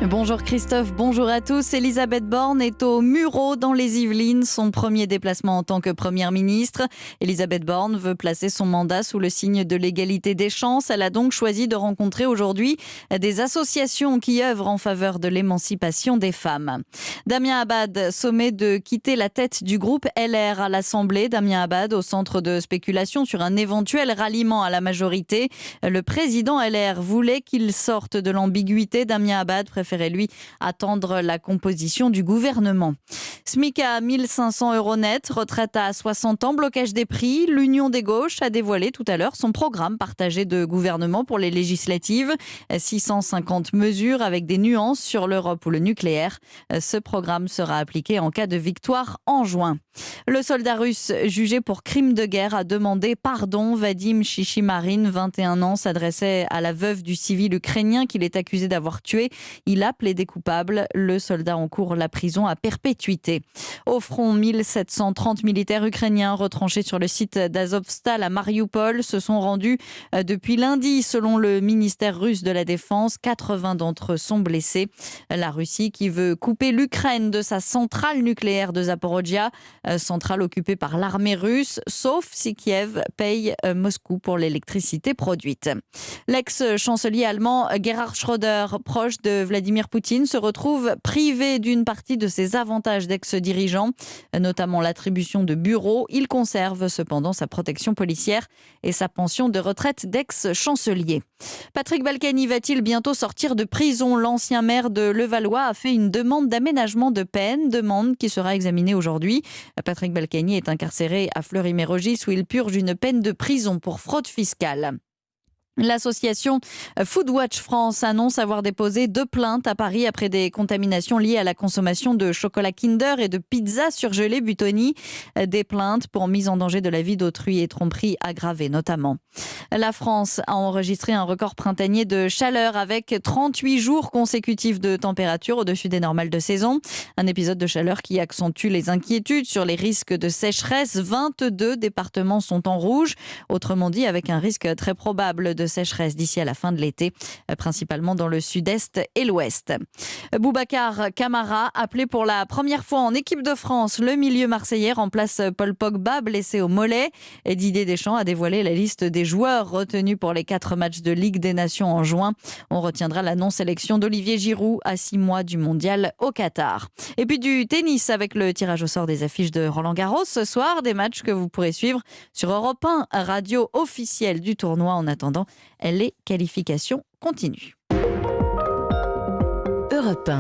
Bonjour Christophe, bonjour à tous. Elisabeth Borne est au Mureaux dans les Yvelines, son premier déplacement en tant que première ministre. Elisabeth Borne veut placer son mandat sous le signe de l'égalité des chances. Elle a donc choisi de rencontrer aujourd'hui des associations qui œuvrent en faveur de l'émancipation des femmes. Damien Abad, sommé de quitter la tête du groupe LR à l'Assemblée. Damien Abad au centre de spéculation sur un éventuel ralliement à la majorité. Le président LR voulait qu'il sorte de l'ambiguïté. Damien Abad préférait lui attendre la composition du gouvernement. SMIC à 1 500 € net, retraite à 60 ans, blocage des prix. L'Union des gauches a dévoilé tout à l'heure son programme partagé de gouvernement pour les législatives. 650 mesures avec des nuances sur l'Europe ou le nucléaire. Ce programme sera appliqué en cas de victoire en juin. Le soldat russe jugé pour crime de guerre a demandé pardon. Vadim Chichimarin, 21 ans, s'adressait à la veuve du civil ukrainien qu'il est accusé d'avoir tué. Il a plaidé coupable. Le soldat encourt la prison à perpétuité. Au front, 1730 militaires ukrainiens retranchés sur le site d'Azovstal à Mariupol se sont rendus depuis lundi, selon le ministère russe de la Défense. 80 d'entre eux sont blessés. La Russie qui veut couper l'Ukraine de sa centrale nucléaire de Zaporijia, centrale occupée par l'armée russe, sauf si Kiev paye Moscou pour l'électricité produite. L'ex-chancelier allemand Gerhard Schröder, proche de Vladimir Poutine, se retrouve privé d'une partie de ses avantages d'ex-dirigeant, notamment l'attribution de bureaux. Il conserve cependant sa protection policière et sa pension de retraite d'ex-chancelier. Patrick Balkany va-t-il bientôt sortir de prison ? L'ancien maire de Levallois a fait une demande d'aménagement de peine, demande qui sera examinée aujourd'hui. Patrick Balkany est incarcéré à Fleury-Mérogis où il purge une peine de prison pour fraude fiscale. L'association Foodwatch France annonce avoir déposé 2 plaintes à Paris après des contaminations liées à la consommation de chocolat Kinder et de pizza surgelée Buitoni. Des plaintes pour mise en danger de la vie d'autrui et tromperie aggravée notamment. La France a enregistré un record printanier de chaleur avec 38 jours consécutifs de température au-dessus des normales de saison. Un épisode de chaleur qui accentue les inquiétudes sur les risques de sécheresse. 22 départements sont en rouge, autrement dit avec un risque très probable de sécheresse d'ici à la fin de l'été, principalement dans le sud-est et l'ouest. Boubacar Kamara, appelé pour la première fois en équipe de France, le milieu marseillais remplace Paul Pogba, blessé au mollet. Didier Deschamps a dévoilé la liste des joueurs retenus pour les 4 matchs de Ligue des Nations en juin. On retiendra la non-sélection d'Olivier Giroud à 6 mois du mondial au Qatar. Et puis du tennis avec le tirage au sort des affiches de Roland-Garros ce soir, des matchs que vous pourrez suivre sur Europe 1, radio officielle du tournoi. En attendant, les qualifications continuent. Europe 1.